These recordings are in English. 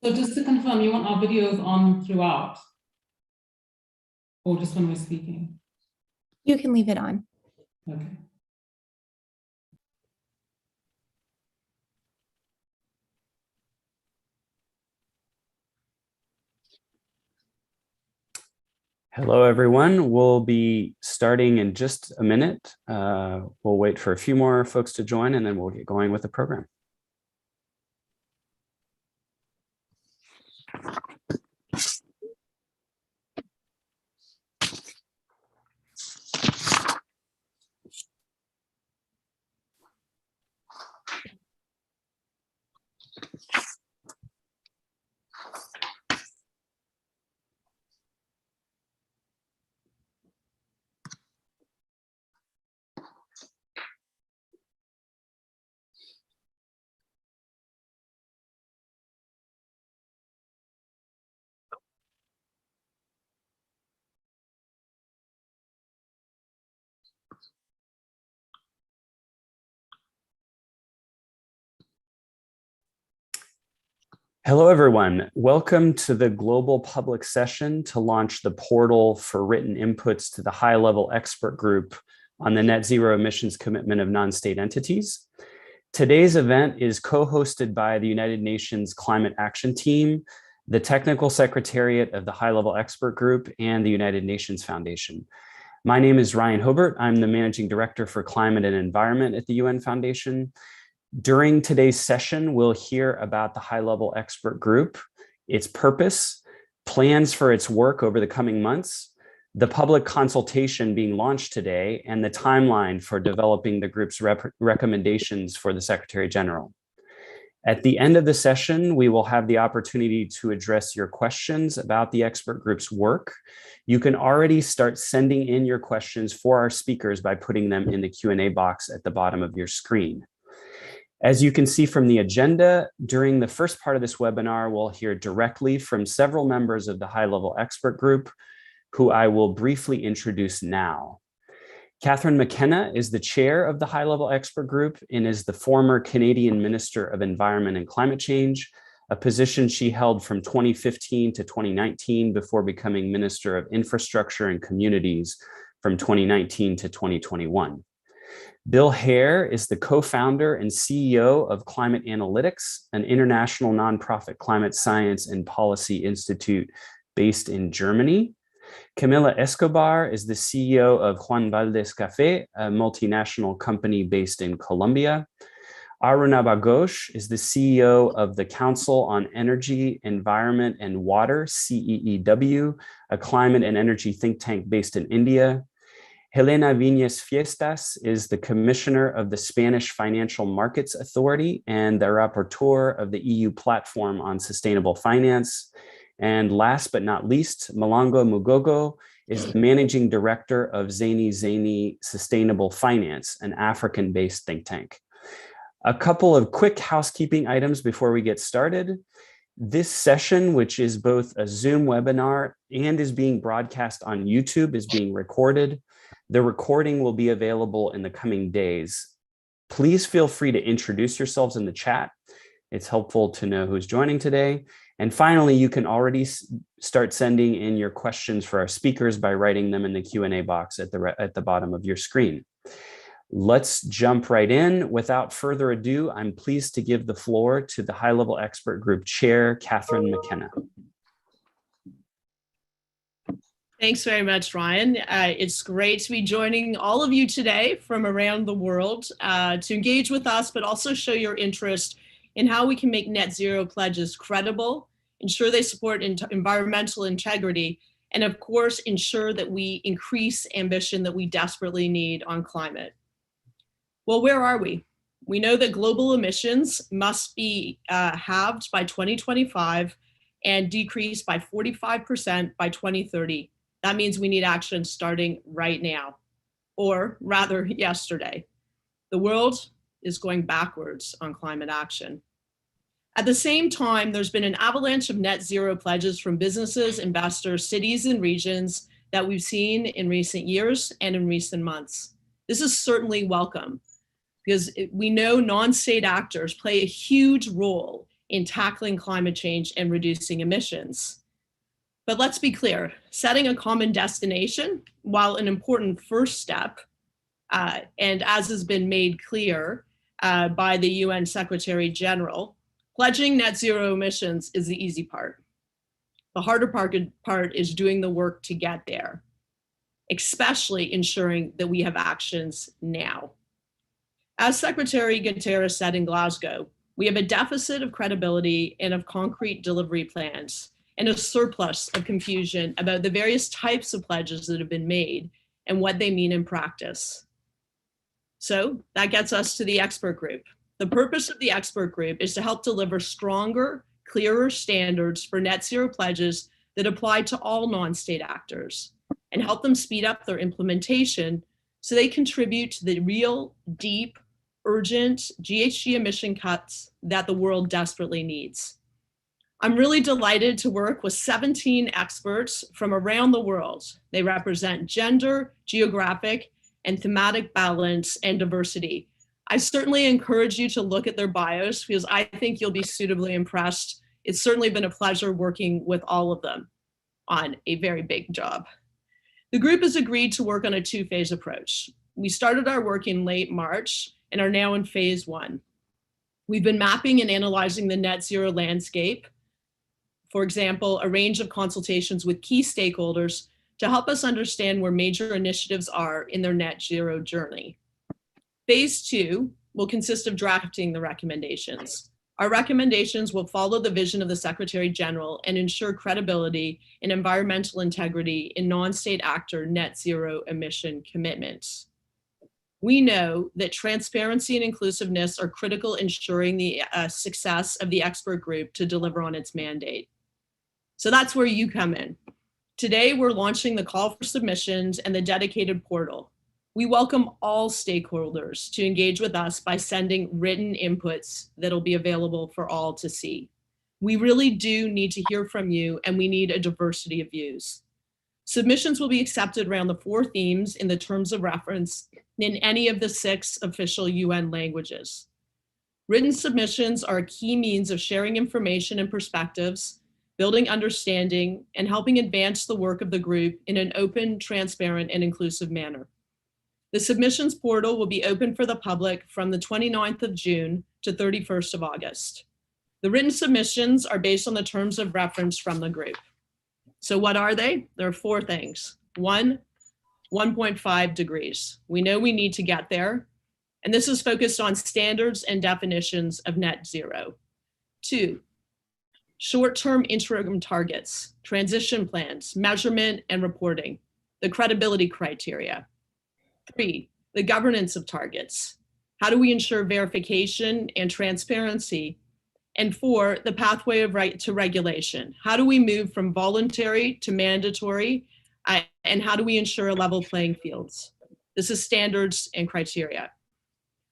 So just to confirm, you want our videos on throughout or just when we're speaking? You can leave it on. Okay. Hello, everyone. We'll be starting in just a minute. We'll wait for a few more folks to join and then we'll get going with the program. Hello, everyone. Welcome to the global public session to launch the portal for written inputs to the high-level expert group on the net zero emissions commitment of non-state entities. Today's event is co-hosted by the United Nations Climate Action Team, the Technical Secretariat of the High-Level Expert Group, and the United Nations Foundation. My name is Ryan Hobart. I'm the Managing Director for Climate and Environment at the UN Foundation. During today's session, we'll hear about the high-level expert group, its purpose, plans for its work over the coming months, the public consultation being launched today, and the timeline for developing the group's recommendations for the Secretary General. At the end of the session, we will have the opportunity to address your questions about the expert group's work. You can already start sending in your questions for our speakers by putting them in the Q&A box at the bottom of your screen. As you can see from the agenda, during the first part of this webinar, we'll hear directly from several members of the high-level expert group, who I will briefly introduce now. Catherine McKenna is the chair of the high-level expert group and is the former Canadian Minister of Environment and Climate Change, a position she held from 2015 to 2019 before becoming Minister of Infrastructure and Communities from 2019 to 2021. Bill Hare is the co-founder and CEO of Climate Analytics, an international nonprofit climate science and policy institute based in Germany. Camila Escobar is the CEO of Juan Valdez Café, a multinational company based in Colombia. Aruna Baghosh is the CEO of the Council on Energy, Environment and Water, CEEW, a climate and energy think tank based in India. Helena Viñas Fiestas is the Commissioner of the Spanish Financial Markets Authority and the Rapporteur of the EU Platform on Sustainable Finance. And last but not least, Malongo Mugogo is the Managing Director of Zany Zany Sustainable Finance, an African-based think tank. A couple of quick housekeeping items before we get started. This session, which is both a Zoom webinar and is being broadcast on YouTube, is being recorded. The recording will be available in the coming days. Please feel free to introduce yourselves in the chat. It's helpful to know who's joining today. And finally, you can already start sending in your questions for our speakers by writing them in the Q&A box at the bottom of your screen. Let's jump right in. Without further ado, I'm pleased to give the floor to the high-level expert group chair, Catherine McKenna. Thanks very much, Ryan. It's great to be joining all of you today from around the world to engage with us, but also show your interest in how we can make net zero pledges credible, ensure they support environmental integrity, and of course, ensure that we increase ambition that we desperately need on climate. Well, where are we? We know that global emissions must be halved by 2025 and decreased by 45% by 2030. That means we need action starting right now, or rather yesterday. The world is going backwards on climate action. At the same time, there's been an avalanche of net zero pledges from businesses, investors, cities, and regions that we've seen in recent years and in recent months. This is certainly welcome because we know non-state actors play a huge role in tackling climate change and reducing emissions. But let's be clear, setting a common destination, while an important first step, and as has been made clear by the UN Secretary General, pledging net zero emissions is the easy part. The harder part is doing the work to get there, especially ensuring that we have actions now. As Secretary Guterres said in Glasgow, we have a deficit of credibility and of concrete delivery plans, and a surplus of confusion about the various types of pledges that have been made and what they mean in practice. So that gets us to the expert group. The purpose of the expert group is to help deliver stronger, clearer standards for net zero pledges that apply to all non-state actors and help them speed up their implementation so they contribute to the real, deep, urgent GHG emission cuts that the world desperately needs. I'm really delighted to work with 17 experts from around the world. They represent gender, geographic, and thematic balance and diversity. I certainly encourage you to look at their bios because I think you'll be suitably impressed. It's certainly been a pleasure working with all of them on a very big job. The group has agreed to work on a two-phase approach. We started our work in late March and are now in phase 1. We've been mapping and analyzing the net zero landscape. For example, a range of consultations with key stakeholders to help us understand where major initiatives are in their net zero journey. Phase 2 will consist of drafting the recommendations. Our recommendations will follow the vision of the Secretary General and ensure credibility and environmental integrity in non-state actor net zero emission commitments. We know that transparency and inclusiveness are critical in ensuring the success of the expert group to deliver on its mandate. So that's where you come in. Today, we're launching the call for submissions and the dedicated portal. We welcome all stakeholders to engage with us by sending written inputs that'll be available for all to see. We really do need to hear from you, and we need a diversity of views. Submissions will be accepted around the 4 themes in the terms of reference in any of the 6 official UN languages. Written submissions are a key means of sharing information and perspectives, building understanding, and helping advance the work of the group in an open, transparent, and inclusive manner. The submissions portal will be open for the public from the 29th of June to 31st of August. The written submissions are based on the terms of reference from the group. So what are they? There are 4 things. 1, 1.5 degrees. We know we need to get there, and this is focused on standards and definitions of net zero. 2, short-term interim targets, transition plans, measurement and reporting, the credibility criteria. 3, the governance of targets. How do we ensure verification and transparency? And 4, the pathway of to regulation. How do we move from voluntary to mandatory? And how do we ensure a level playing fields? This is standards and criteria.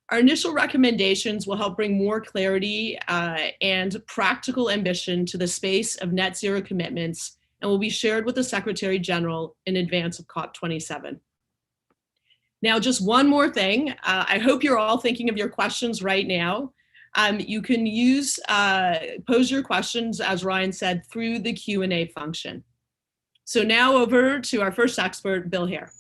Our initial recommendations will help bring more clarity and practical ambition to the space of net zero commitments and will be shared with the Secretary General in advance of COP27. Now, just one more thing. I hope you're all thinking of your questions right now. You can pose your questions, as Ryan said, through the Q&A function. So now over to our first expert, Bill Hare.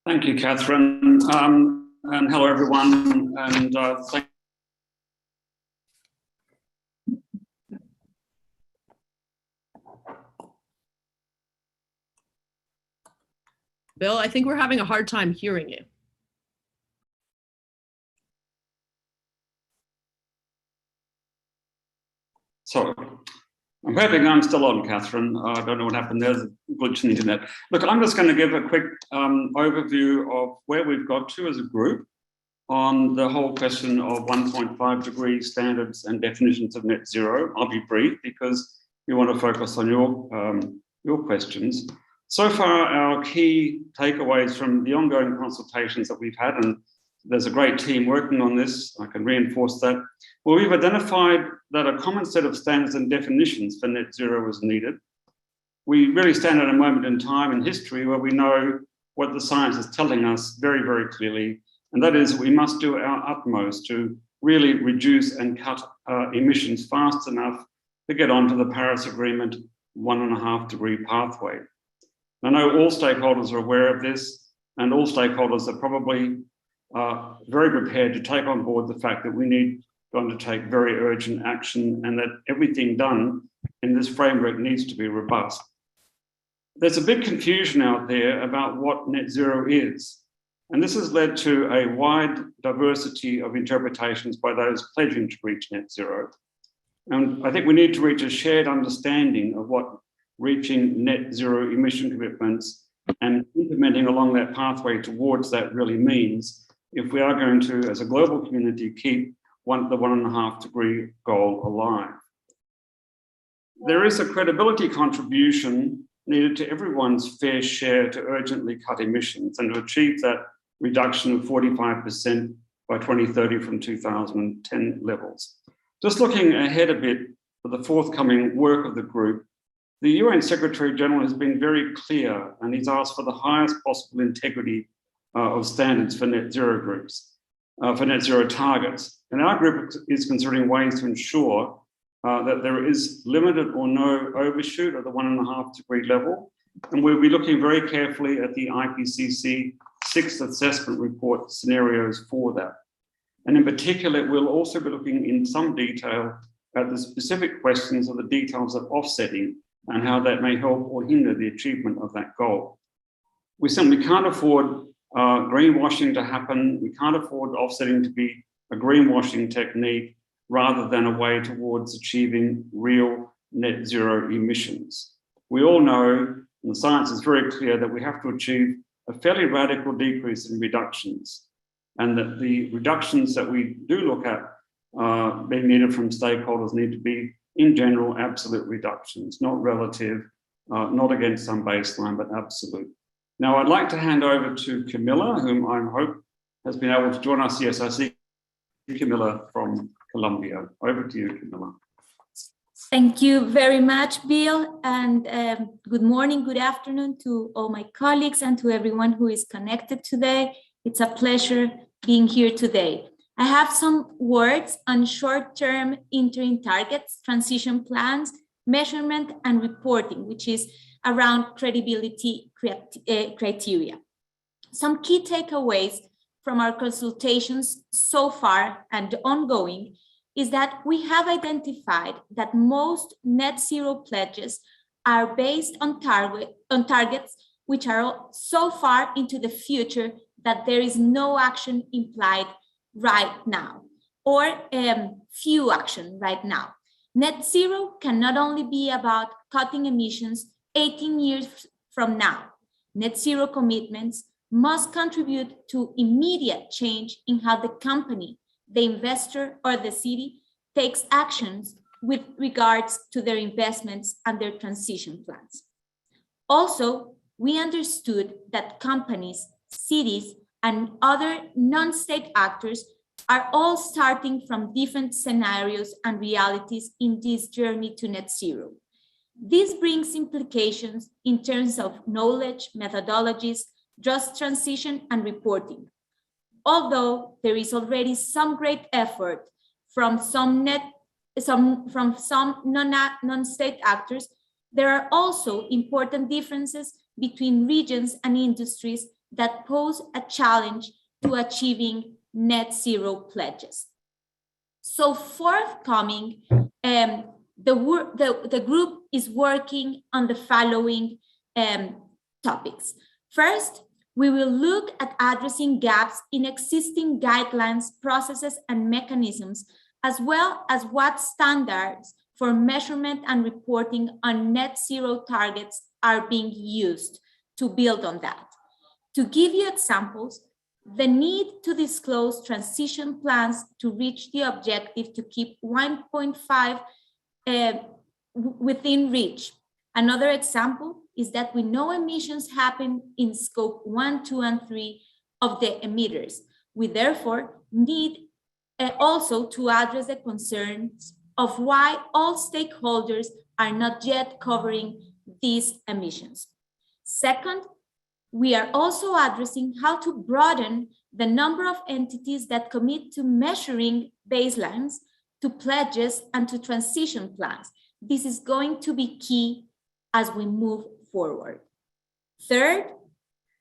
Thank you, Catherine. And hello, everyone. And thank Bill, I think we're having a hard time hearing you. So I'm hoping I'm still on, Catherine. I don't know what happened. There's a glitch in the internet. Look, I'm just going to give a quick overview of where we've got to as a group on the whole question of 1.5 degree standards and definitions of net zero. I'll be brief because we want to focus on your questions. So far, our key takeaways from the ongoing consultations that we've had, and there's a great team working on this, I can reinforce that. Well, we've identified that a common set of standards and definitions for net zero is needed. We really stand at a moment in time in history where we know what the science is telling us very, very clearly, and that is we must do our utmost to really reduce and cut emissions fast enough to get onto the Paris Agreement 1.5 degree pathway. I know all stakeholders are aware of this, and all stakeholders are probably very prepared to take on board the fact that we need to undertake very urgent action and that everything done in this framework needs to be robust. There's a big confusion out there about what net zero is, and this has led to a wide diversity of interpretations by those pledging to reach net zero. And I think we need to reach a shared understanding of what reaching net zero emission commitments and implementing along that pathway towards that really means if we are going to, as a global community, keep the 1.5 degree goal alive. There is a credibility contribution needed to everyone's fair share to urgently cut emissions and to achieve that reduction of 45% by 2030 from 2010 levels. Just looking ahead a bit for the forthcoming work of the group, the UN Secretary General has been very clear and he's asked for the highest possible integrity of standards for net zero groups, for net zero targets. And our group is considering ways to ensure that there is limited or no overshoot of the 1.5 degree level. And we'll be looking very carefully at the IPCC 6th assessment report scenarios for that. And in particular, we'll also be looking in some detail at the specific questions of the details of offsetting and how that may help or hinder the achievement of that goal. We simply can't afford greenwashing to happen. We can't afford offsetting to be a greenwashing technique rather than a way towards achieving real net zero emissions. We all know, and the science is very clear, that we have to achieve a fairly radical decrease in reductions, and that the reductions that we do look at being needed from stakeholders need to be, in general, absolute reductions, not relative, not against some baseline, but absolute. Now, I'd like to hand over to Camilla, whom I hope has been able to join us. Yes, I see Camilla from Colombia. Over to you, Camilla. Thank you very much, Bill, and good morning, good afternoon to all my colleagues and to everyone who is connected today. It's a pleasure being here today. I have some words on short-term interim targets, transition plans, measurement, and reporting, which is around credibility criteria. Some key takeaways from our consultations so far and ongoing is that we have identified that most net zero pledges are based on targets which are so far into the future that there is no action implied right now, or few action right now. Net zero can not only be about cutting emissions 18 years from now. Net zero commitments must contribute to immediate change in how the company, the investor, or the city takes actions with regards to their investments and their transition plans. Also, we understood that companies, cities, and other non-state actors are all starting from different scenarios and realities in this journey to net zero. This brings implications in terms of knowledge, methodologies, just transition, and reporting. Although there is already some great effort from some non-state actors, there are also important differences between regions and industries that pose a challenge to achieving net zero pledges. So forthcoming, the group is working on the following topics. First, we will look at addressing gaps in existing guidelines, processes, and mechanisms, as well as what standards for measurement and reporting on net zero targets are being used to build on that. To give you examples, the need to disclose transition plans to reach the objective to keep 1.5 within reach. Another example is that we know emissions happen in scope 1, 2, and 3 of the emitters. We therefore need also to address the concerns of why all stakeholders are not yet covering these emissions. Second, We are also addressing how to broaden the number of entities that commit to measuring baselines, to pledges, and to transition plans. This is going to be key as we move forward. Third,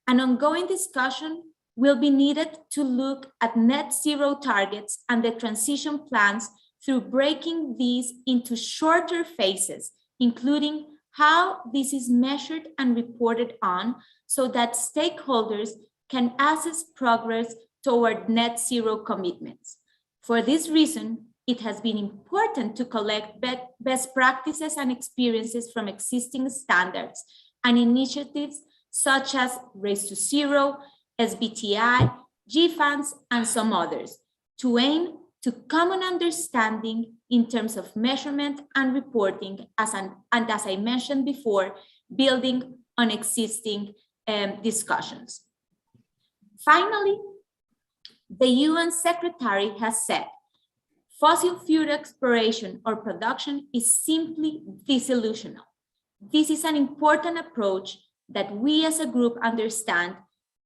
an ongoing discussion will be needed to look at net zero targets and the transition plans through breaking these into shorter phases, including how this is measured and reported on so that stakeholders can assess progress toward net zero commitments. For this reason, it has been important to collect best practices and experiences from existing standards and initiatives such as Race to Zero, SBTI, GFANS, and some others, to aim to common understanding in terms of measurement and reporting, and as I mentioned before, building on existing discussions. Finally, the UN Secretary has said, fossil fuel exploration or production is simply disillusional. This is an important approach that we as a group understand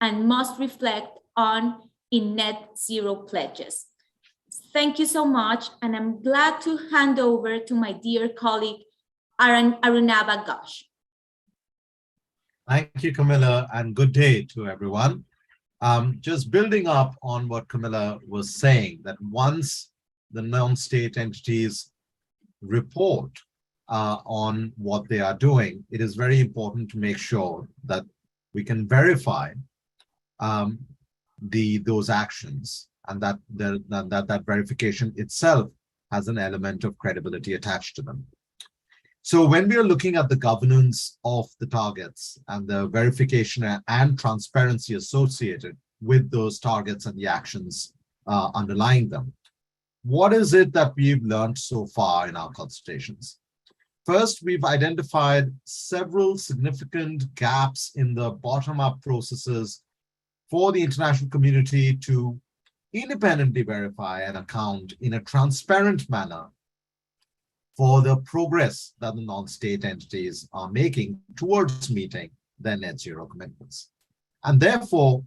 and must reflect on in net zero pledges. Thank you so much, and I'm glad to hand over to my dear colleague, Arunabha Ghosh. Thank you, Camilla, and good day to everyone. Just building up on what Camilla was saying, that once the non-state entities report on what they are doing, it is very important to make sure that we can verify those actions, and that verification itself has an element of credibility attached to them. So when we are looking at the governance of the targets and the verification and transparency associated with those targets and the actions underlying them, what is it that we've learned so far in our consultations? First, we've identified several significant gaps in the bottom-up processes for the international community to independently verify and account in a transparent manner for the progress that the non-state entities are making towards meeting their net zero commitments. And therefore,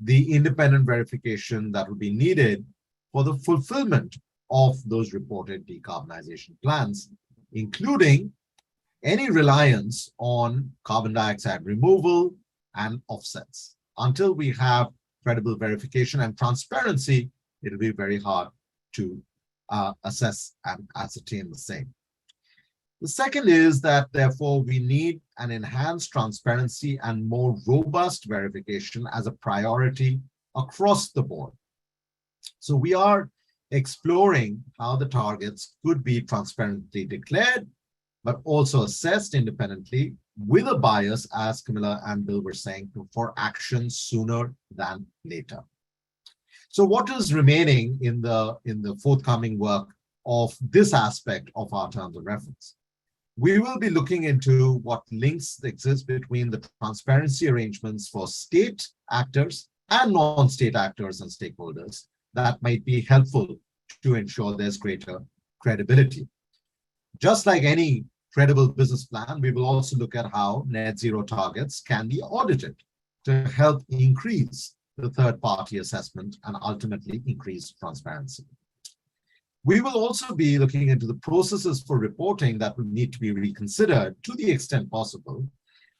the independent verification that will be needed for the fulfillment of those reported decarbonization plans, including any reliance on carbon dioxide removal and offsets. Until we have credible verification and transparency, it'll be very hard to assess and ascertain the same. The second is that, therefore, we need an enhanced transparency and more robust verification as a priority across the board. So we are exploring how the targets could be transparently declared, but also assessed independently with a bias, as Camilla and Bill were saying, for action sooner than later. So what is remaining in the forthcoming work of this aspect of our terms of reference? We will be looking into what links exist between the transparency arrangements for state actors and non-state actors and stakeholders that might be helpful to ensure there's greater credibility. Just like any credible business plan, we will also look at how net zero targets can be audited to help increase the third-party assessment and ultimately increase transparency. We will also be looking into the processes for reporting that will need to be reconsidered to the extent possible,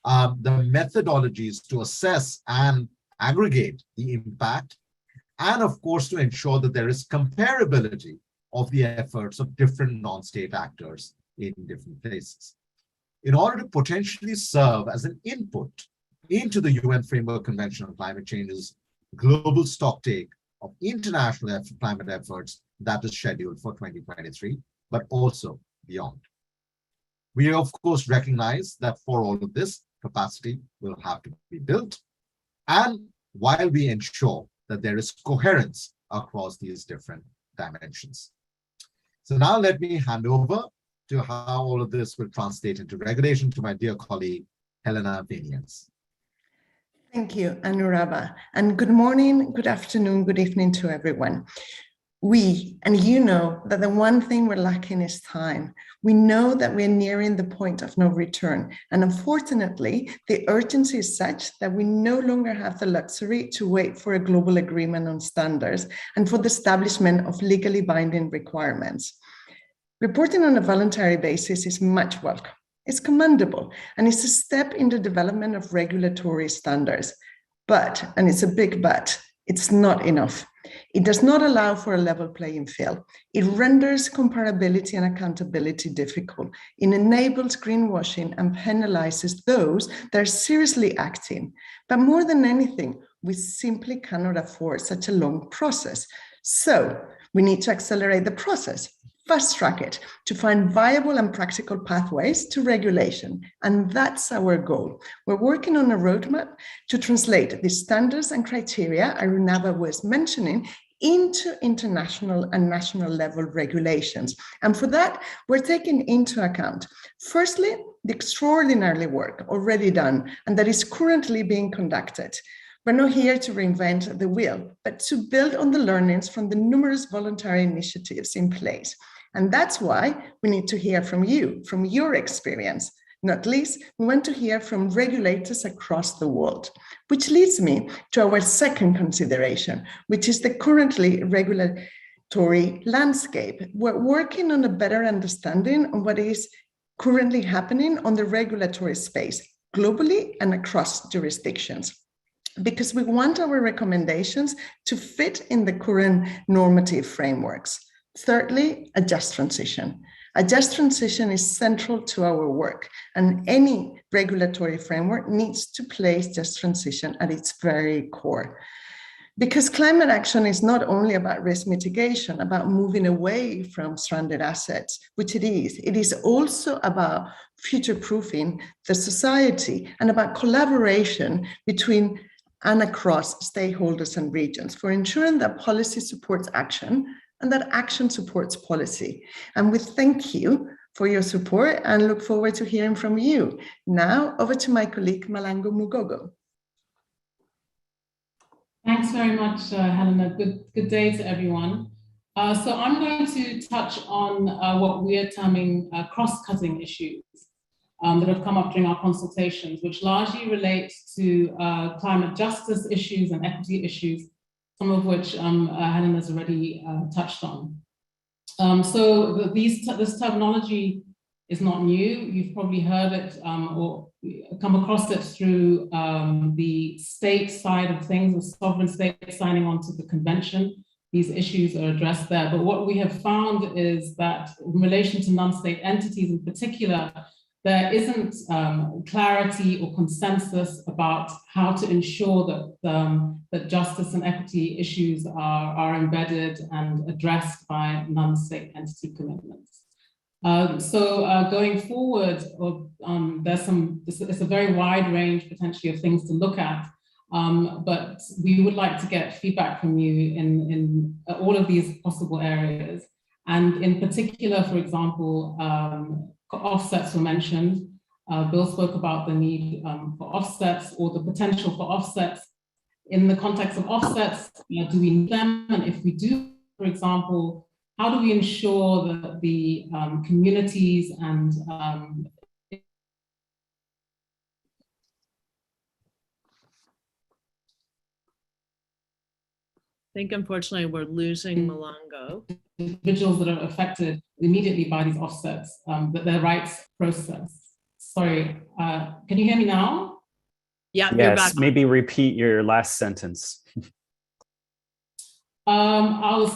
the methodologies to assess and aggregate the impact, and of course to ensure that there is comparability of the efforts of different non-state actors in different places. In order to potentially serve as an input into the UN Framework Convention on Climate Change's global stocktake of international climate efforts that is scheduled for 2023, but also beyond. We of course recognize that for all of this, capacity will have to be built, and while we ensure that there is coherence across these different dimensions. So now let me hand over to how all of this will translate into regulation to my dear colleague, Helena Venians. Thank you, Anurabha, and good morning, good afternoon, good evening to everyone. we, and you know that the one thing we're lacking is time. We know that we're nearing the point of no return. And unfortunately, the urgency is such that we no longer have the luxury to wait for a global agreement on standards and for the establishment of legally binding requirements. Reporting on a voluntary basis is much welcome. It's commendable, and it's a step in the development of regulatory standards. But, and it's a big but, it's not enough. It does not allow for a level playing field. It renders comparability and accountability difficult. It enables greenwashing and penalizes those that are seriously acting. But more than anything, we simply cannot afford such a long process. So we need to accelerate the process, fast track it, to find viable and practical pathways to regulation. And that's our goal. We're working on a roadmap to translate the standards and criteria Arunava was mentioning into international and national level regulations. And for that, we're taking into account, firstly, the extraordinary work already done and that is currently being conducted. We're not here to reinvent the wheel, but to build on the learnings from the numerous voluntary initiatives in place. And that's why we need to hear from you, from your experience. Not least, we want to hear from regulators across the world, which leads me to our second consideration, which is the currently regulatory landscape. We're working on a better understanding of what is currently happening on the regulatory space, globally and across jurisdictions, because we want our recommendations to fit in the current normative frameworks. Thirdly, a just transition. A just transition is central to our work, and any regulatory framework needs to place just transition at its very core. Because climate action is not only about risk mitigation, about moving away from stranded assets, which it is also about future-proofing the society and about collaboration between and across stakeholders and regions for ensuring that policy supports action and that action supports policy. And we thank you for your support and look forward to hearing from you. Now, over to my colleague, Malango Mugogo. Thanks very much, Helena. Good day to everyone. So I'm going to touch on what we are terming cross-cutting issues that have come up during our consultations, which largely relate to climate justice issues and equity issues, some of which Helen has already touched on. So this terminology is not new. You've probably heard it or come across it through the state side of things, the sovereign state signing on to the convention. These issues are addressed there. But what we have found is that in relation to non-state entities in particular, there isn't clarity or consensus about how to ensure that, that justice and equity issues are embedded and addressed by non-state entity commitments. Going forward, it's a very wide range potentially of things to look at, but we would like to get feedback from you in all of these possible areas. And in particular, for example, offsets were mentioned. Bill spoke about the need for offsets or the potential for offsets. In the context of offsets, do we need them? And if we do, for example, how do we ensure that the communities and I think unfortunately we're losing Malango. Individuals that are affected immediately by these offsets, that their rights process. Sorry, can you hear me now? Yeah, yes, you're back. Maybe repeat your last sentence. I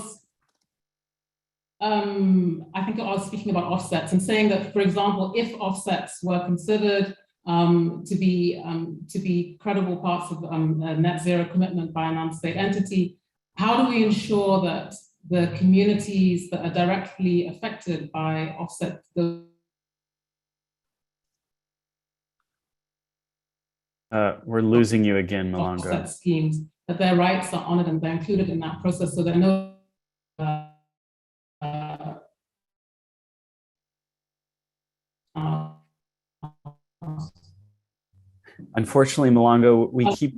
think I was speaking about offsets and saying that, for example, if offsets were considered to be credible parts of a net zero commitment by a non-state entity, how do we ensure that the communities that are directly affected by offset we're losing you again, Malango. Offset schemes, that their rights are honored and they're included in that process, so there are no Unfortunately, Malango, we keep.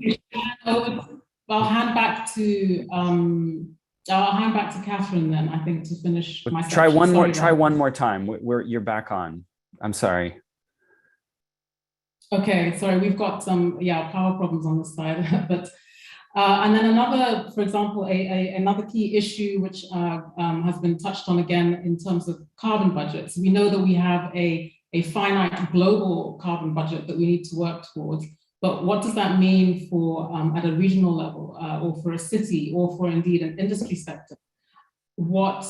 I'll hand back to I'll hand back to Catherine then, I think, to finish my Try section. one more. Sorry Try about one more time. You're back on. I'm sorry. Okay, sorry, we've got some power problems on this side, but and then another, for example, another key issue which has been touched on again in terms of carbon budgets. We know that we have a finite global carbon budget that we need to work towards, but what does that mean for at a regional level or for a city or for indeed an industry sector? What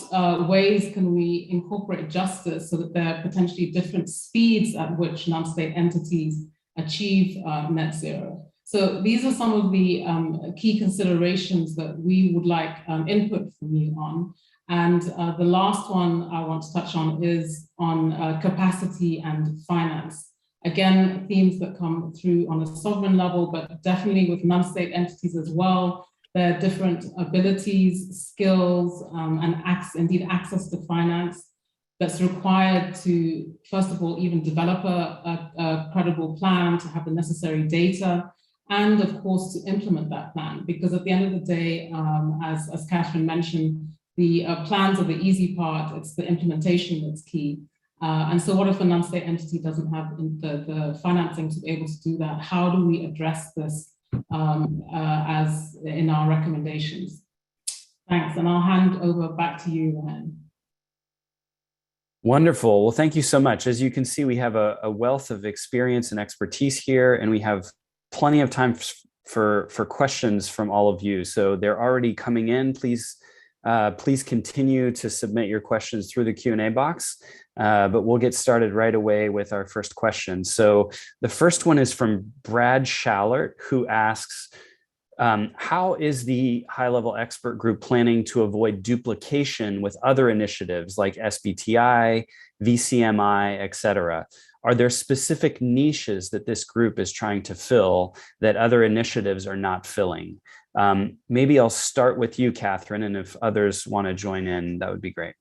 ways can we incorporate justice so that there are potentially different speeds at which non-state entities achieve net zero? So these are some of the key considerations that we would like input from you on. And the last one I want to touch on is on capacity and finance. Again, themes that come through on a sovereign level, but definitely with non-state entities as well. There are different abilities, skills, and indeed access to finance that's required to, first of all, even develop a credible plan, to have the necessary data, and of course to implement that plan. Because at the end of the day, as Catherine mentioned, the plans are the easy part, it's the implementation that's key. And so what if a non-state entity doesn't have the financing to be able to do that? How do we address this as in our recommendations? Thanks, and I'll hand over back to you, Ryan. Wonderful. Well, thank you so much. As you can see, we have a wealth of experience and expertise here, and we have plenty of time for questions from all of you. So they're already coming in. Please continue to submit your questions through the Q&A box, but we'll get started right away with our first question. So the first one is from Brad Schallert, who asks, how is the high-level expert group planning to avoid duplication with other initiatives like SBTI, VCMI, et cetera? Are there specific niches that this group is trying to fill that other initiatives are not filling? Maybe I'll start with you, Catherine, and if others want to join in, that would be great.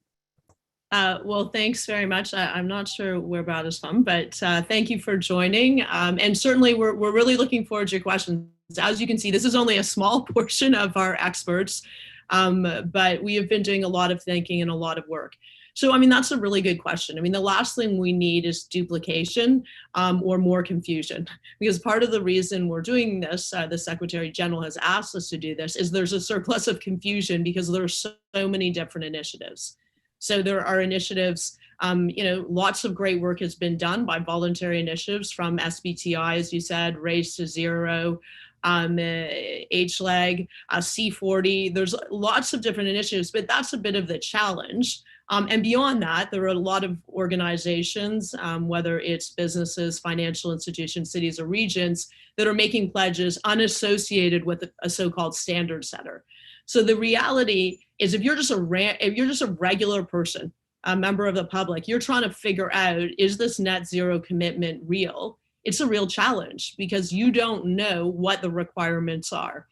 Well, thanks very much. I'm not sure where Brad is from, but thank you for joining. And certainly we're really looking forward to your questions. As you can see, this is only a small portion of our experts, but we have been doing a lot of thinking and a lot of work. So, I mean, that's a really good question. I mean, the last thing we need is duplication or more confusion, because part of the reason we're doing this, the Secretary General has asked us to do this, is there's a surplus of confusion because there are so many different initiatives. So there are initiatives, lots of great work has been done by voluntary initiatives from SBTI, as you said, Race to Zero, HLEG, C40. There's lots of different initiatives, but that's a bit of the challenge. And beyond that, there are a lot of organizations, whether it's businesses, financial institutions, cities, or regions, that are making pledges unassociated with a so-called standard setter. So the reality is, if you're just a regular person, a member of the public, you're trying to figure out, is this net zero commitment real? It's a real challenge because you don't know what the requirements are.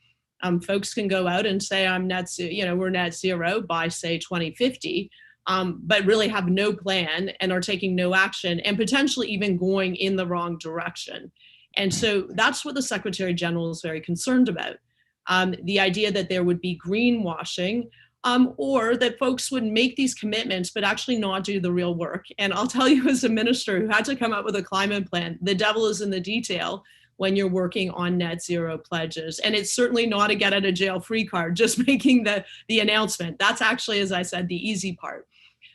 Folks can go out and say, we're net zero by, say, 2050. But really have no plan and are taking no action and potentially even going in the wrong direction. And so that's what the Secretary General is very concerned about. The idea that there would be greenwashing or that folks would make these commitments but actually not do the real work. And I'll tell you, as a minister who had to come up with a climate plan, the devil is in the detail when you're working on net zero pledges. And it's certainly not a get out of jail free card, just making the announcement. That's actually, as I said, the easy part.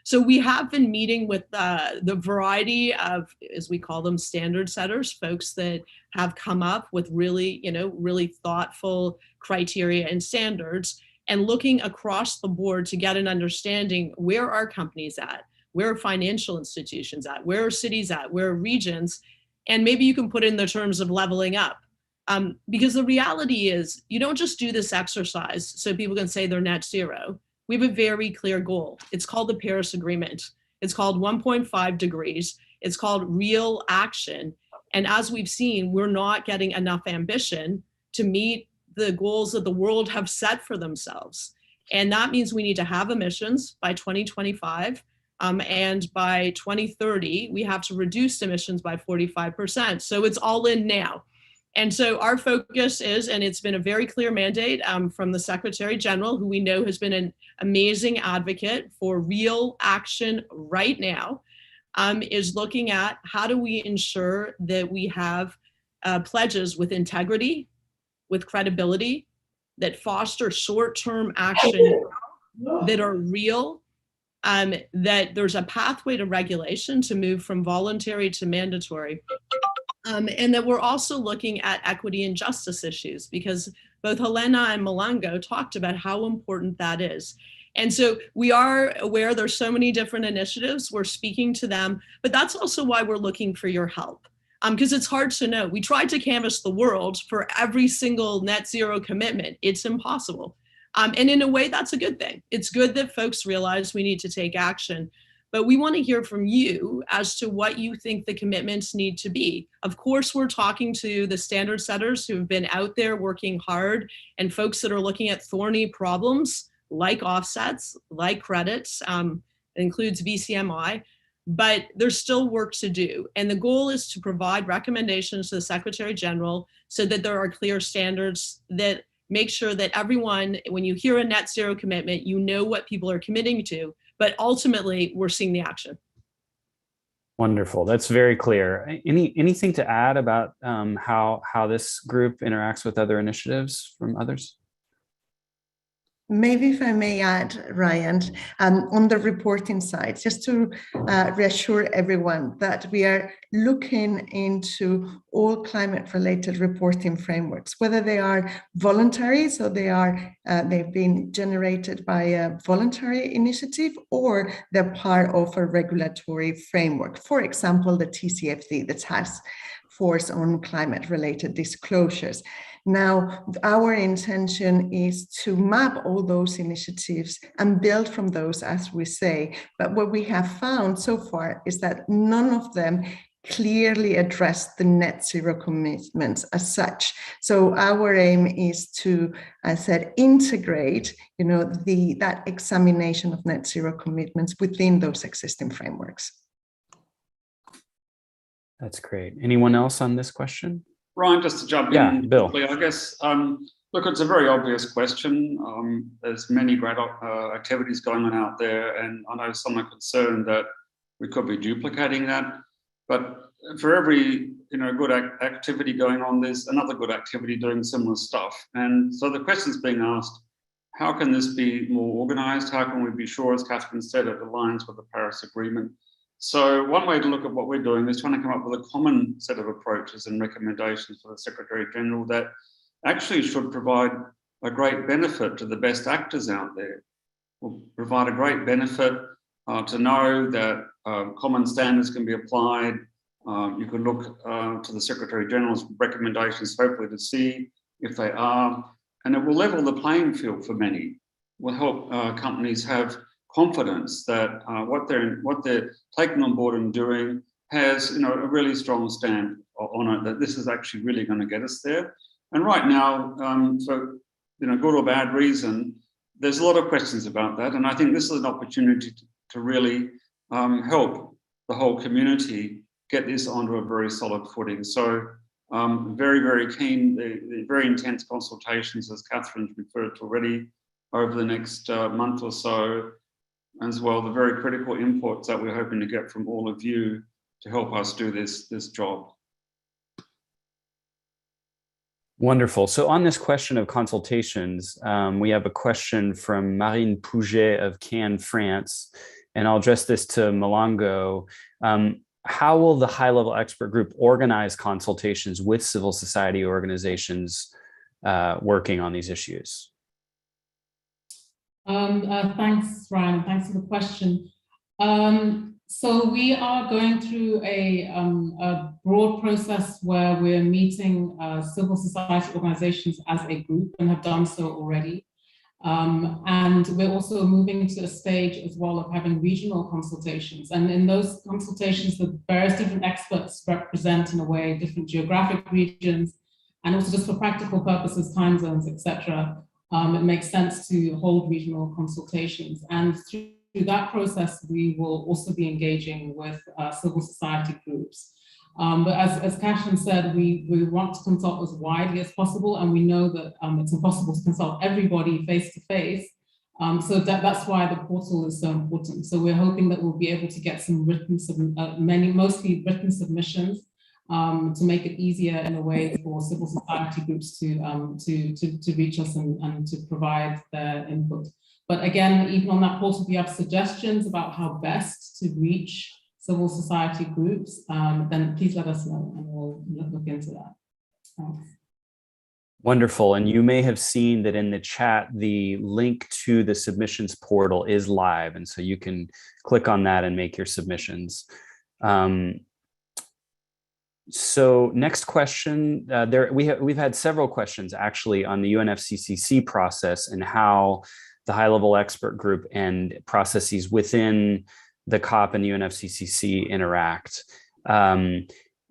So we have been meeting with the variety of, as we call them, standard setters, folks that have come up with really thoughtful criteria and standards, and looking across the board to get an understanding, where are companies at? Where are financial institutions at? Where are cities at? Where are regions? And maybe you can put in the terms of leveling up. Because the reality is, you don't just do this exercise so people can say they're net zero. We have a very clear goal. It's called the Paris Agreement. It's called 1.5 degrees. It's called real action. And as we've seen, we're not getting enough ambition to meet the goals that the world have set for themselves. And that means we need to have emissions by 2025. And by 2030, we have to reduce emissions by 45%. So it's all in now. And so our focus is, and it's been a very clear mandate from the Secretary General, who we know has been an amazing advocate for real action right now, is looking at how do we ensure that we have pledges with integrity, with credibility, that foster short-term action that are real, that there's a pathway to regulation to move from voluntary to mandatory. And that we're also looking at equity and justice issues, because both Helena and Malango talked about how important that is. And so we are aware there's so many different initiatives, we're speaking to them, but that's also why we're looking for your help. Because it's hard to know. We tried to canvass the world for every single net zero commitment. It's impossible. And in a way, that's a good thing. It's good that folks realize we need to take action. But we want to hear from you as to what you think the commitments need to be. Of course, we're talking to the standard setters who've been out there working hard, and folks that are looking at thorny problems like offsets, like credits, it includes VCMI, but there's still work to do. And the goal is to provide recommendations to the Secretary General so that there are clear standards that make sure that everyone, when you hear a net zero commitment, you know what people are committing to, but ultimately we're seeing the action. Wonderful. That's very clear. Anything to add about how this group interacts with other initiatives from others? Maybe if I may add, Ryan, on the reporting side, just to reassure everyone that we are looking into all climate-related reporting frameworks, whether they are voluntary, so they've been generated by a voluntary initiative, or they're part of a regulatory framework. For example, the TCFD, the Task Force on Climate-Related Disclosures. Now, our intention is to map all those initiatives and build from those, as we say. But what we have found so far is that none of them clearly address the net zero commitments as such. So our aim is to, as I said, integrate, that examination of net zero commitments within those existing frameworks. That's great. Anyone else on this question? Ryan, just to jump in Bill. quickly, I guess, look, it's a very obvious question. There's many great activities going on out there, and I know some are concerned that we could be duplicating that. But for every good activity going on, there's another good activity doing similar stuff. And so the question's being asked, how can this be more organized? How can we be sure, as Catherine said, it aligns with the Paris Agreement? So one way to look at what we're doing is trying to come up with a common set of approaches and recommendations for the Secretary General that actually should provide a great benefit to the best actors out there. Will provide a great benefit to know that common standards can be applied. You can look to the Secretary General's recommendations, hopefully, to see if they are, and it will level the playing field for many. Will help companies have confidence that what they're taking on board and doing has a really strong stamp on it, that this is actually really going to get us there. And right now, for good or bad reason, there's a lot of questions about that, and I think this is an opportunity to really help the whole community get this onto a very solid footing. So very, very keen, the very intense consultations, as Catherine's referred to already, over the next month or so, as well, the very critical inputs that we're hoping to get from all of you to help us do this job. Wonderful. So on this question of consultations, we have a question from Marine Pouget of Cannes, France, and I'll address this to Malango. How will the high-level expert group organize consultations with civil society organizations working on these issues? Thanks, Ryan. Thanks for the question. So we are going through a broad process where we're meeting civil society organizations as a group and have done so already. And we're also moving to a stage as well of having regional consultations. And in those consultations, the various different experts represent, in a way, different geographic regions, and also just for practical purposes, time zones, etc. It makes sense to hold regional consultations. And through that process, we will also be engaging with civil society groups. But as Catherine said, we want to consult as widely as possible, and we know that it's impossible to consult everybody face to face. So that's why the portal is so important. So we're hoping that we'll be able to get some written, mostly written submissions to make it easier in a way for civil society groups to reach us and to provide their input. But again, even on that portal, if you have suggestions about how best to reach civil society groups, then please let us know and we'll look into that. Thanks. Wonderful. And you may have seen that in the chat, the link to the submissions portal is live. And so you can click on that and make your submissions. So next question, we've had several questions actually on the UNFCCC process and how the high-level expert group and processes within the COP and the UNFCCC interact.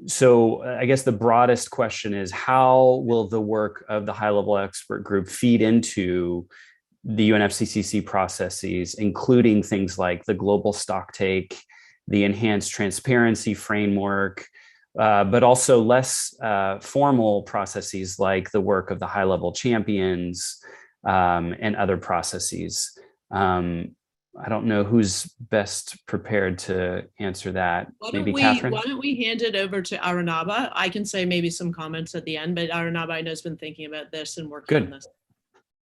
So I guess the broadest question is, how will the work of the high-level expert group feed into the UNFCCC processes, including things like the global stocktake, the enhanced transparency framework, but also less formal processes like the work of the high-level champions and other processes. I don't know who's best prepared to answer that. Maybe Catherine? Why don't we hand it over to Aranaba? I can say maybe some comments at the end, but Aranaba, I know, has been thinking about this and working on this.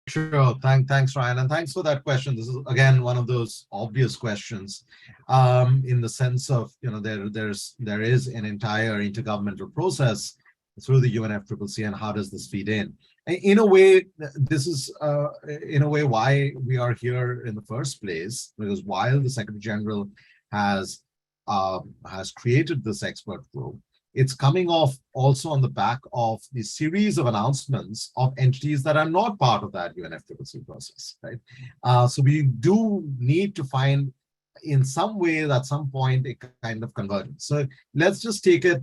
Sure. Thanks, Ryan. And thanks for that question. This is, again, one of those obvious questions in the sense of, there is an entire intergovernmental process through the UNFCCC, and how does this feed in? In a way, this is why we are here in the first place, because while the Secretary General has created this expert group, it's coming off also on the back of the series of announcements of entities that are not part of that UNFCCC process, right? So we do need to find in some way at some point a kind of convergence. So let's just take it,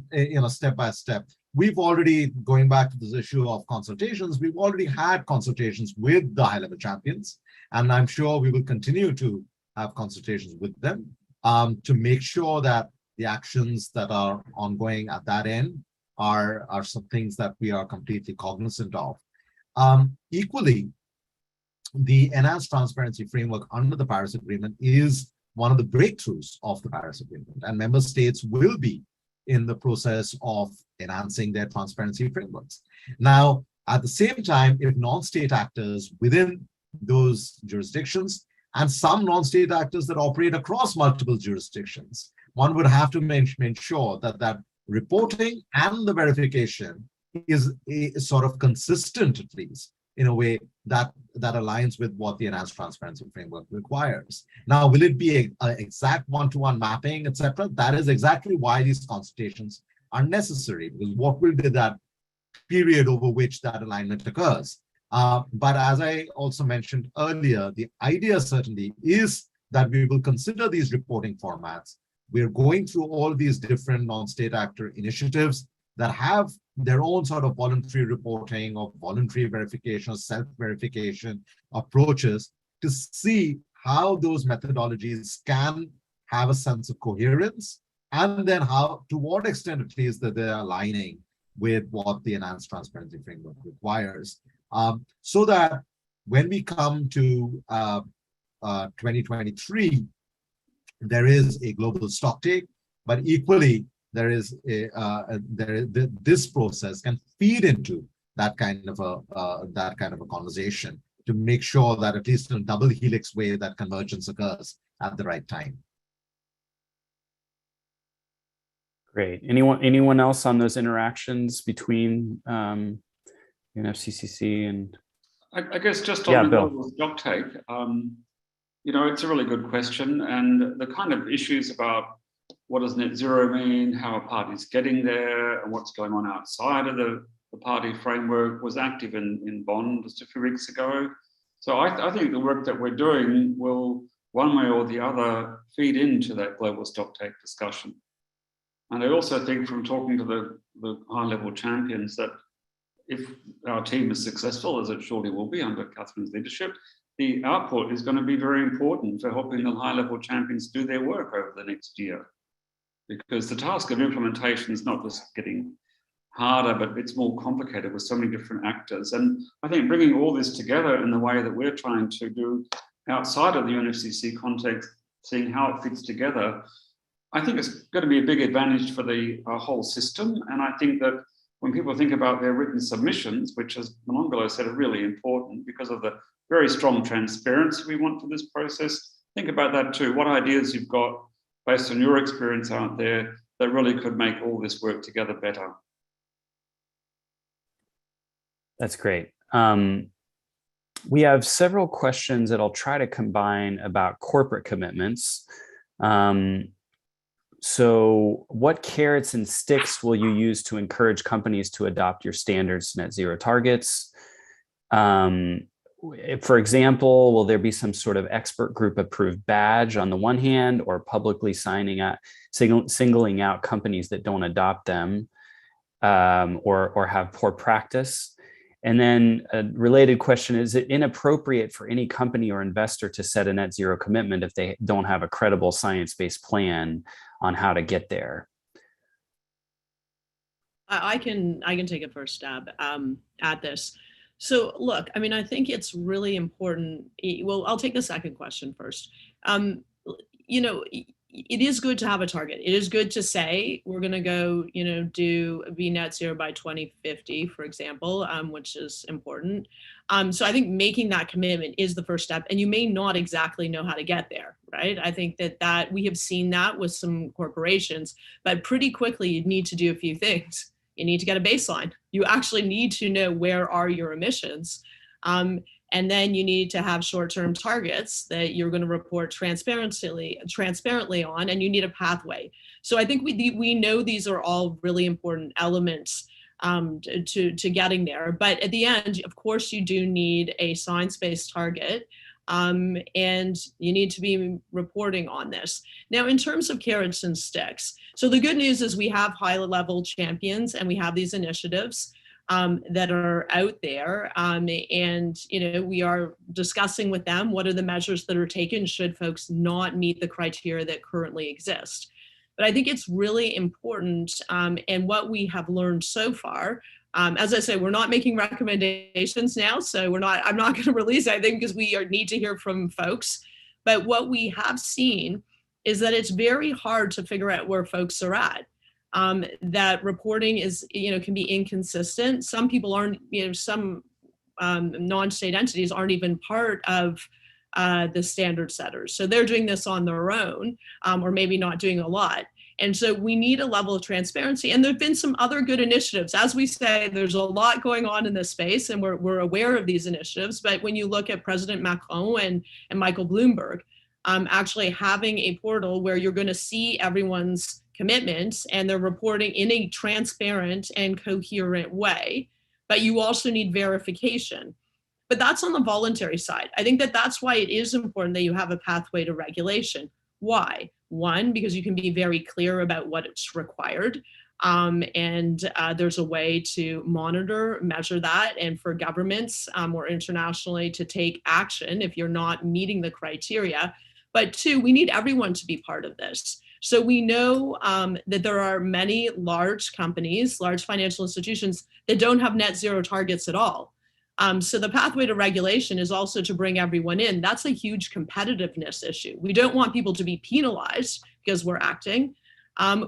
step by step. We've already, going back to this issue of consultations, we've already had consultations with the high-level champions, and I'm sure we will continue to have consultations with them to make sure that the actions that are ongoing at that end are some things that we are completely cognizant of. Equally, the enhanced transparency framework under the Paris Agreement is one of the breakthroughs of the Paris Agreement, and member states will be in the process of enhancing their transparency frameworks. Now, at the same time, if non-state actors within those jurisdictions and some non-state actors that operate across multiple jurisdictions, one would have to make sure that that reporting and the verification is sort of consistent, at least, in a way that aligns with what the enhanced transparency framework requires. Now, will it be an exact one-to-one mapping, etc.? That is exactly why these consultations are necessary, because what will be that period over which that alignment occurs? But as I also mentioned earlier, the idea certainly is that we will consider these reporting formats. We're going through all these different non-state actor initiatives that have their own sort of voluntary reporting or voluntary verification or self-verification approaches to see how those methodologies can have a sense of coherence, and then to what extent at least that they're aligning with what the enhanced transparency framework requires. So that when we come to 2023, there is a global stocktake, but equally there is this process can feed into that kind of a conversation to make sure that at least in a double helix way that convergence occurs at the right time. Great. Anyone else on those interactions between UNFCCC and? I guess just on the global stocktake, it's a really good question, and the kind of issues about what does net zero mean, how are parties getting there, and what's going on outside of the party framework was active in Bonn just a few weeks ago. So I think the work that we're doing will, one way or the other, feed into that global stocktake discussion. And I also think from talking to the high-level champions that if our team is successful, as it surely will be under Catherine's leadership, the output is going to be very important for helping the high-level champions do their work over the next year. because the task of implementation is not just getting harder, but it's more complicated with so many different actors. And I think bringing all this together in the way that we're trying to do outside of the UNFCCC context, seeing how it fits together, I think it's going to be a big advantage for the whole system. And I think that when people think about their written submissions, which, as Malongolo said, are really important because of the very strong transparency we want for this process, think about that too. What ideas you've got based on your experience out there that really could make all this work together better. That's great. We have several questions that I'll try to combine about corporate commitments. So what carrots and sticks will you use to encourage companies to adopt your standards to net zero targets? For example, will there be some sort of expert group approved badge on the one hand, or publicly singling out companies that don't adopt them or have poor practice? And then a related question, is it inappropriate for any company or investor to set a net zero commitment if they don't have a credible science-based plan on how to get there? I can take a first stab at this. So look, I mean, I think it's really important. Well, I'll take the second question first. You know, it is good to have a target. It is good to say we're going to go, you know, be net zero by 2050, for example, which is important. So I think making that commitment is the first step, and you may not exactly know how to get there, right? I think that we have seen that with some corporations, but pretty quickly you need to do a few things. You need to get a baseline. You actually need to know where are your emissions. And then you need to have short-term targets that you're going to report transparently on, and you need a pathway. So I think we know these are all really important elements to getting there. But at the end, of course, you do need a science-based target, and you need to be reporting on this. Now, in terms of carrots and sticks, so the good news is we have high-level champions, and we have these initiatives that are out there, and you know, we are discussing with them what are the measures that are taken should folks not meet the criteria that currently exist. But I think it's really important, and what we have learned so far, as I say, we're not making recommendations now, so I'm not going to release anything because we need to hear from folks. But what we have seen is that it's very hard to figure out where folks are at. That reporting is, you know, can be inconsistent. Some people aren't, you know, some non-state entities aren't even part of the standard setters. So they're doing this on their own, or maybe not doing a lot. And so we need a level of transparency. And there've been some other good initiatives. As we say, there's a lot going on in this space, and we're aware of these initiatives. But when you look at President Macron and Michael Bloomberg, actually having a portal where you're going to see everyone's commitments and they're reporting in a transparent and coherent way, but you also need verification. But that's on the voluntary side. I think that's why it is important that you have a pathway to regulation. Why? One, because you can be very clear about what it's required. And there's a way to monitor, measure that, and for governments or internationally to take action if you're not meeting the criteria. But two, we need everyone to be part of this. So we know that there are many large companies, large financial institutions that don't have net zero targets at all. So the pathway to regulation is also to bring everyone in. That's a huge competitiveness issue. We don't want people to be penalized because we're acting.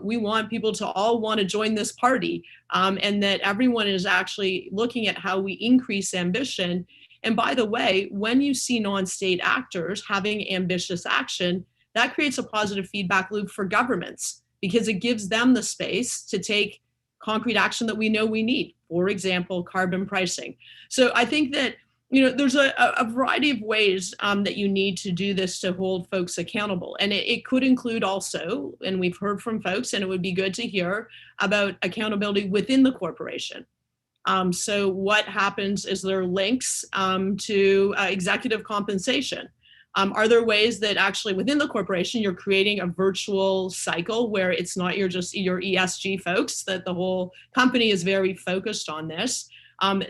We want people to all want to join this party, and that everyone is actually looking at how we increase ambition. And by the way, when you see non-state actors having ambitious action, that creates a positive feedback loop for governments because it gives them the space to take concrete action that we know we need. For example, carbon pricing. So I think that, you know, there's a variety of ways that you need to do this to hold folks accountable. And it could include also, and we've heard from folks, and it would be good to hear about accountability within the corporation. So what happens is there links to executive compensation. Are there ways that actually within the corporation you're creating a virtual cycle where it's not just your ESG folks, that the whole company is very focused on this,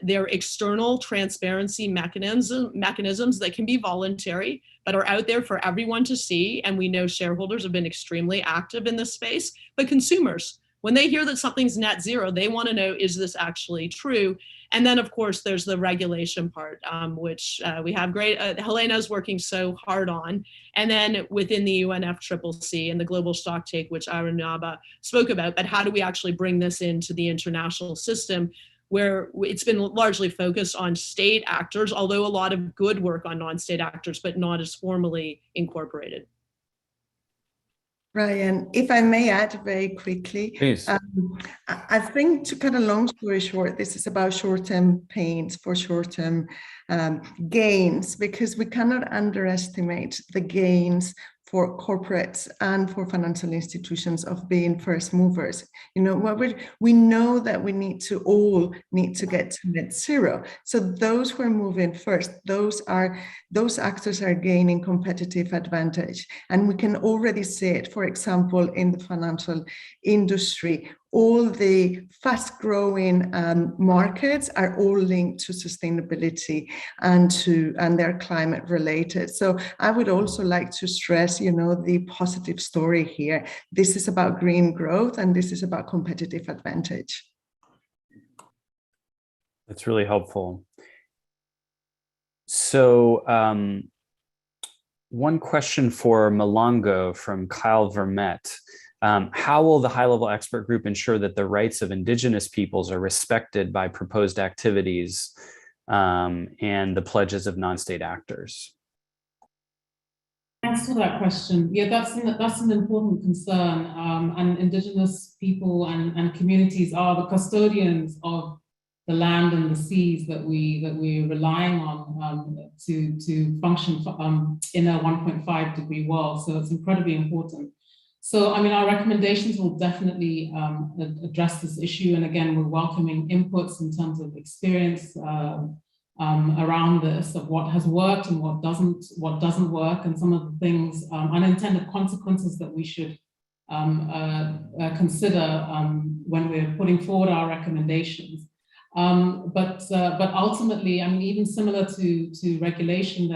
They're external transparency mechanisms that can be voluntary, but are out there for everyone to see. And we know shareholders have been extremely active in this space, but consumers, when they hear that something's net zero, they want to know, is this actually true? And then, of course, there's the regulation part, which we have great, Helena's working so hard on. And then within the UNFCCC and the global stock take, which Arunabha spoke about, but how do we actually bring this into the international system, where it's been largely focused on state actors, although a lot of good work on non-state actors, but not as formally incorporated. Ryan, if I may add very quickly, Please. I think, to cut a long story short, this is about short-term pains for short-term gains, because we cannot underestimate the gains for corporates and for financial institutions of being first movers. You know, we know that all need to get to net zero. So those who are moving first, those actors are gaining competitive advantage. And we can already see it, for example, in the financial industry. All the fast-growing markets are all linked to sustainability and they're climate related. So I would also like to stress, you know, the positive story here. This is about green growth, and this is about competitive advantage. That's really helpful. So one question for Malongo from Kyle Vermette. How will the high-level expert group ensure that the rights of Indigenous peoples are respected by proposed activities and the pledges of non-state actors? Thanks for that question. Yeah, that's an important concern. And Indigenous people and communities are the custodians of the land and the seas that we're relying on to function in a 1.5 degree world. So it's incredibly important. So, I mean, our recommendations will definitely address this issue. And again, we're welcoming inputs in terms of experience around this, of what has worked and what doesn't work, and some of the things, unintended consequences that we should consider when we're putting forward our recommendations. But ultimately, I mean, even similar to regulation,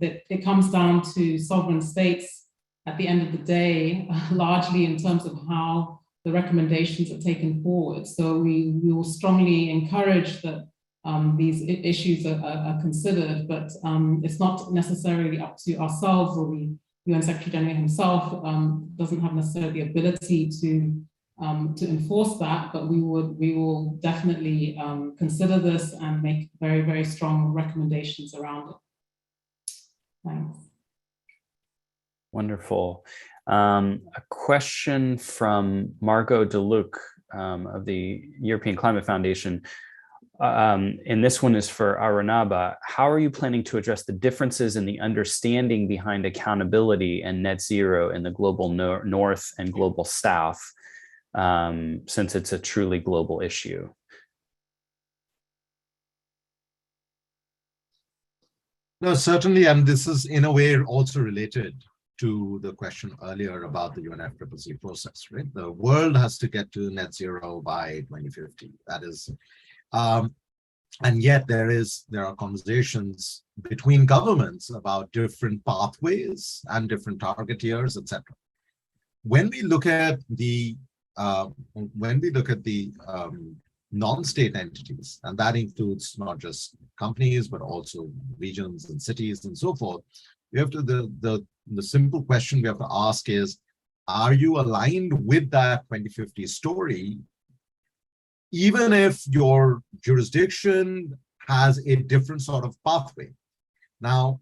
it comes down to sovereign states at the end of the day, largely in terms of how the recommendations are taken forward. So we will strongly encourage that these issues are considered, but it's not necessarily up to ourselves, or the UN Secretary General himself doesn't have necessarily the ability to enforce that, but we will definitely consider this and make very, very strong recommendations around it. Thanks. Wonderful. A question from Margot Deluc of the European Climate Foundation. And this one is for Arunabha. How are you planning to address the differences in the understanding behind accountability and net zero in the global north and global south, since it's a truly global issue? No, certainly, and this is in a way also related to the question earlier about the UNFCCC process, right? The world has to get to net zero by 2050. That is, and yet there are conversations between governments about different pathways and different target years, etc. When we look at the non-state entities, and that includes not just companies but also regions and cities and so forth, we have to the simple question we have to ask is, are you aligned with that 2050 story, even if your jurisdiction has a different sort of pathway? Now,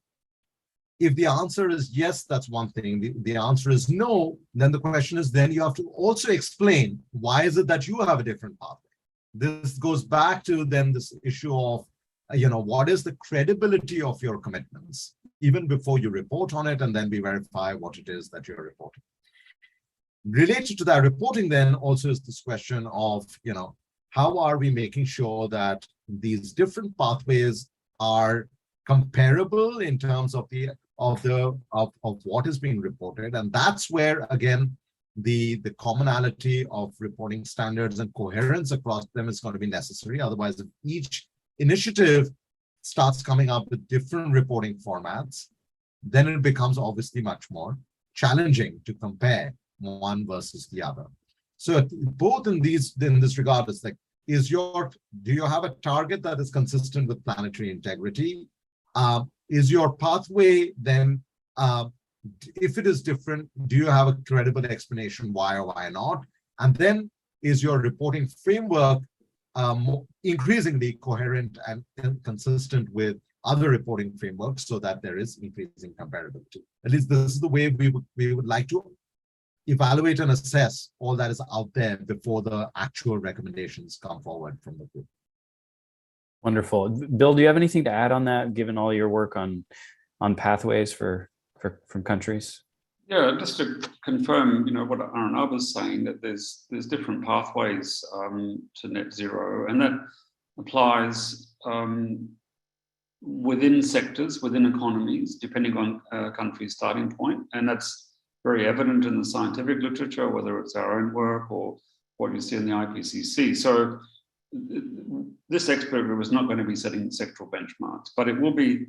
if the answer is yes, that's one thing. The answer is no, then the question is, then you have to also explain why is it that you have a different pathway. This goes back to then this issue of, what is the credibility of your commitments, even before you report on it, and then we verify what it is that you're reporting. Related to that reporting then also is this question of, how are we making sure that these different pathways are comparable in terms of what is being reported? And that's where, again, the commonality of reporting standards and coherence across them is going to be necessary. Otherwise, if each initiative starts coming up with different reporting formats, then it becomes obviously much more challenging to compare one versus the other. So both in this regard, it's like, do you have a target that is consistent with planetary integrity? Is your pathway then, if it is different, do you have a credible explanation why or why not? And then is your reporting framework increasingly coherent and consistent with other reporting frameworks so that there is increasing comparability? At least this is the way we would like to evaluate and assess all that is out there before the actual recommendations come forward from the group. Wonderful. Bill, do you have anything to add on that, given all your work on pathways from countries? Yeah, just to confirm, what Arnav was saying, that there's different pathways to net zero, and that applies within sectors, within economies, depending on a country's starting point, and that's very evident in the scientific literature, whether it's our own work or what you see in the IPCC. So this expert group is not going to be setting sectoral benchmarks, but it will be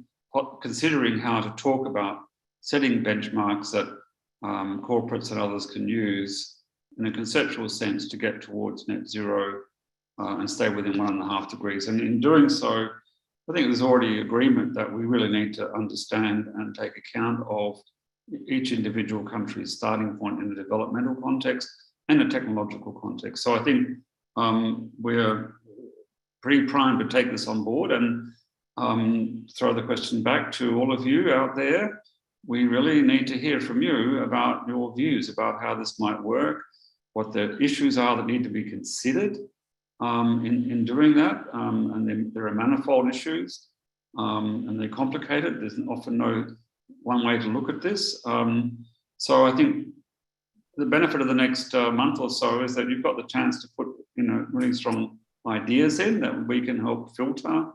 considering how to talk about setting benchmarks that corporates and others can use in a conceptual sense to get towards net zero and stay within 1.5 degrees. And in doing so, I think there's already agreement that we really need to understand and take account of each individual country's starting point in the developmental context and the technological context. So I think we're pretty primed to take this on board and throw the question back to all of you out there. We really need to hear from you about your views about how this might work, what the issues are that need to be considered in doing that. And then there are manifold issues and they're complicated. There's often no one way to look at this. So I think the benefit of the next month or so is that you've got the chance to put really strong ideas in that we can help filter,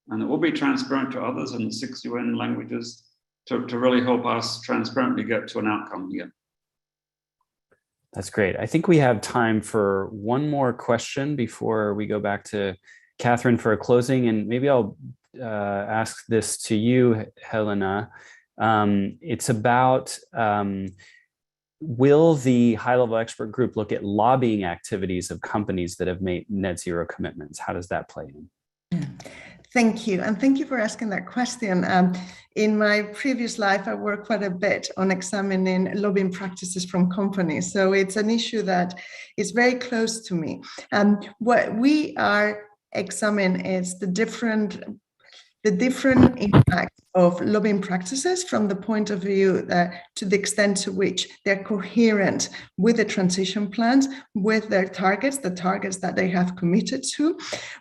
and it will be transparent to others in the 6 UN languages to really help us transparently get to an outcome here. That's great. I think we have time for one more question before we go back to Catherine for a closing, and maybe I'll ask this to you, Helena. It's about, will the high-level expert group look at lobbying activities of companies that have made net zero commitments? How does that play in? Thank you. And thank you for asking that question. In my previous life, I worked quite a bit on examining lobbying practices from companies. So it's an issue that is very close to me. What we are examining is the different impact of lobbying practices from the point of view that to the extent to which they're coherent with the transition plans, with their targets, the targets that they have committed to,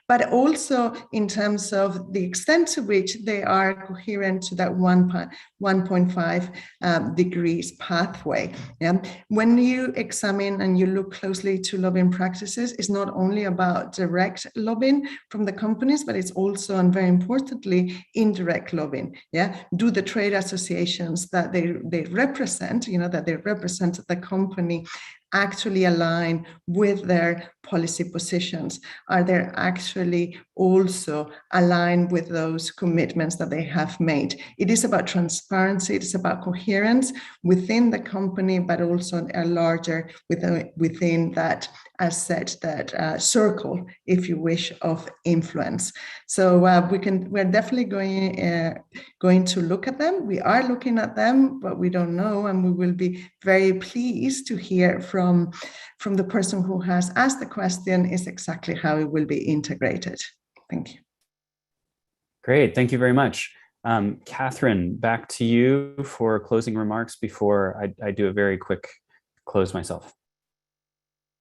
but also in terms of the extent to which they are coherent to that 1.5 degrees pathway. Yeah? When you examine and you look closely to lobbying practices, it's not only about direct lobbying from the companies, but it's also, and very importantly, indirect lobbying. Yeah, do the trade associations that they represent, that they represent the company, actually align with their policy positions? Are they actually also aligned with those commitments that they have made? It is about transparency, it is about coherence within the company, but also a larger within that, as said, that circle, if you wish, of influence. So we're definitely going to look at them. We are looking at them, but we don't know, and we will be very pleased to hear from the person who has asked the question is exactly how it will be integrated. Thank you. Great, thank you very much. Catherine, back to you for closing remarks before I do a very quick close myself.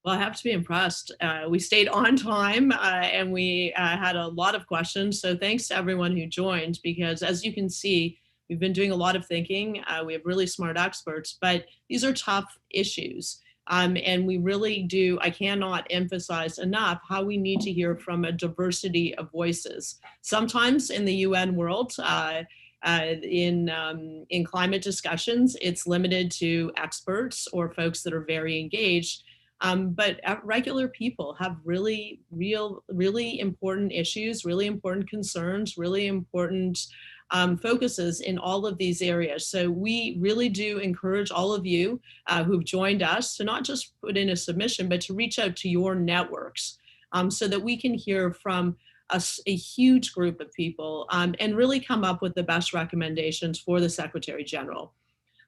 Well, I have to be impressed. We stayed on time and we had a lot of questions. So thanks to everyone who joined, because as you can see, we've been doing a lot of thinking. We have really smart experts, but these are tough issues. And we really do, I cannot emphasize enough how we need to hear from a diversity of voices. Sometimes in the UN world, In climate discussions, it's limited to experts or folks that are very engaged. But regular people have really important issues, really important concerns, really important focuses in all of these areas. So we really do encourage all of you who've joined us to not just put in a submission, but to reach out to your networks so that we can hear from a huge group of people and really come up with the best recommendations for the Secretary General.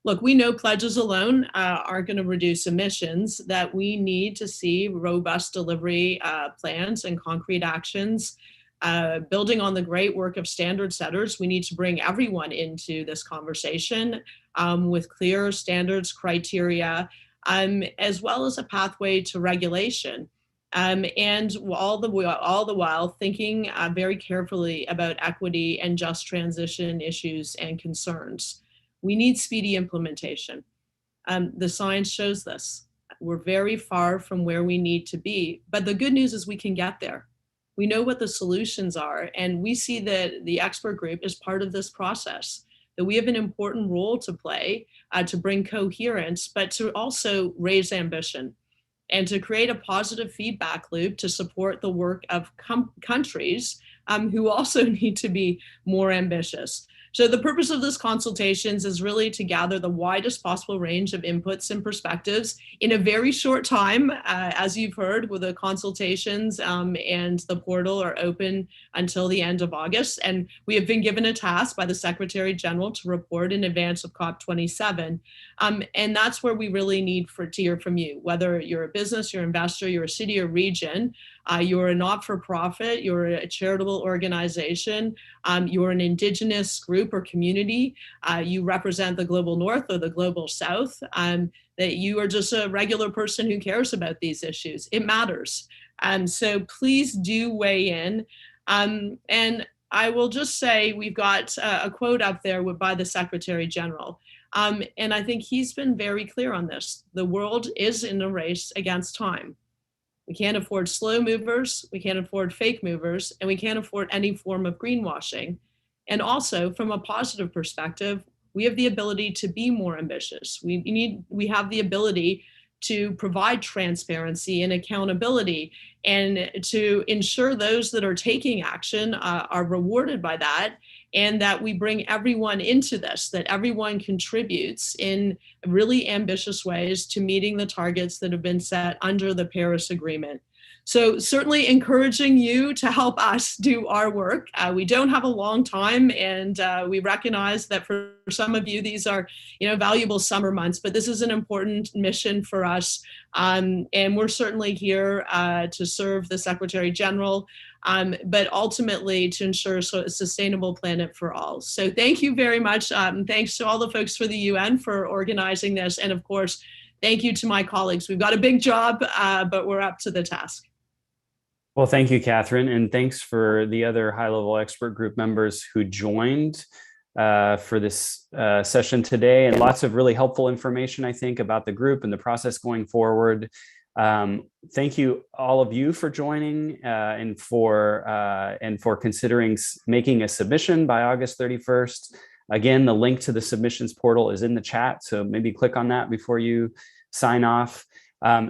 Look, we know pledges alone aren't going to reduce emissions, that we need to see robust delivery plans and concrete actions. Building on the great work of standard setters, we need to bring everyone into this conversation with clear standards, criteria, as well as a pathway to regulation. And all the while thinking very carefully about equity and just transition issues and concerns. We need speedy implementation. The science shows this. We're very far from where we need to be, but the good news is we can get there. We know what the solutions are, and we see that the expert group is part of this process, that we have an important role to play to bring coherence, but to also raise ambition and to create a positive feedback loop to support the work of countries who also need to be more ambitious. So the purpose of this consultations is really to gather the widest possible range of inputs and perspectives in a very short time. As you've heard, with the consultations and the portal are open until the end of August. And we have been given a task by the Secretary General to report in advance of COP27. And that's where we really need to hear from you, whether you're a business, you're an investor, you're a city or region, you're a not-for-profit, you're a charitable organization, you're an indigenous group or community, you represent the global north or the global south, that you are just a regular person who cares about these issues. It matters. So please do weigh in. And I will just say we've got a quote up there by the Secretary General. And I think he's been very clear on this. The world is in a race against time. We can't afford slow movers, we can't afford fake movers, and we can't afford any form of greenwashing. And also, from a positive perspective, we have the ability to be more ambitious. We have the ability to provide transparency and accountability and to ensure those that are taking action are rewarded by that, and that we bring everyone into this, that everyone contributes in really ambitious ways to meeting the targets that have been set under the Paris Agreement. So certainly encouraging you to help us do our work. We don't have a long time, and we recognize that for some of you, these are valuable summer months, but this is an important mission for us. And we're certainly here to serve the Secretary General, but ultimately to ensure a sustainable planet for all. So thank you very much. Thanks to all the folks for the UN for organizing this. And of course, thank you to my colleagues. We've got a big job, but we're up to the task. Well, thank you, Catherine, and thanks for the other high-level expert group members who joined for this session today, and lots of really helpful information, I think, about the group and the process going forward. Thank you, all of you, for joining and for considering making a submission by August 31st. Again, the link to the submissions portal is in the chat, so maybe click on that before you sign off.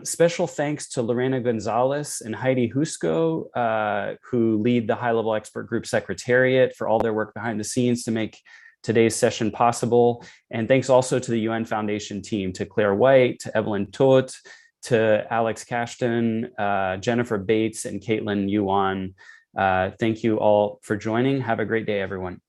Special thanks to Lorena Gonzalez and Heidi Husko, who lead the high-level expert group secretariat, for all their work behind the scenes to make today's session possible. And thanks also to the UN Foundation team, to Claire White, to Evelyn Todt, to Alex Cashton, Jennifer Bates, and Caitlin Yuan. Thank you all for joining. Have a great day, everyone.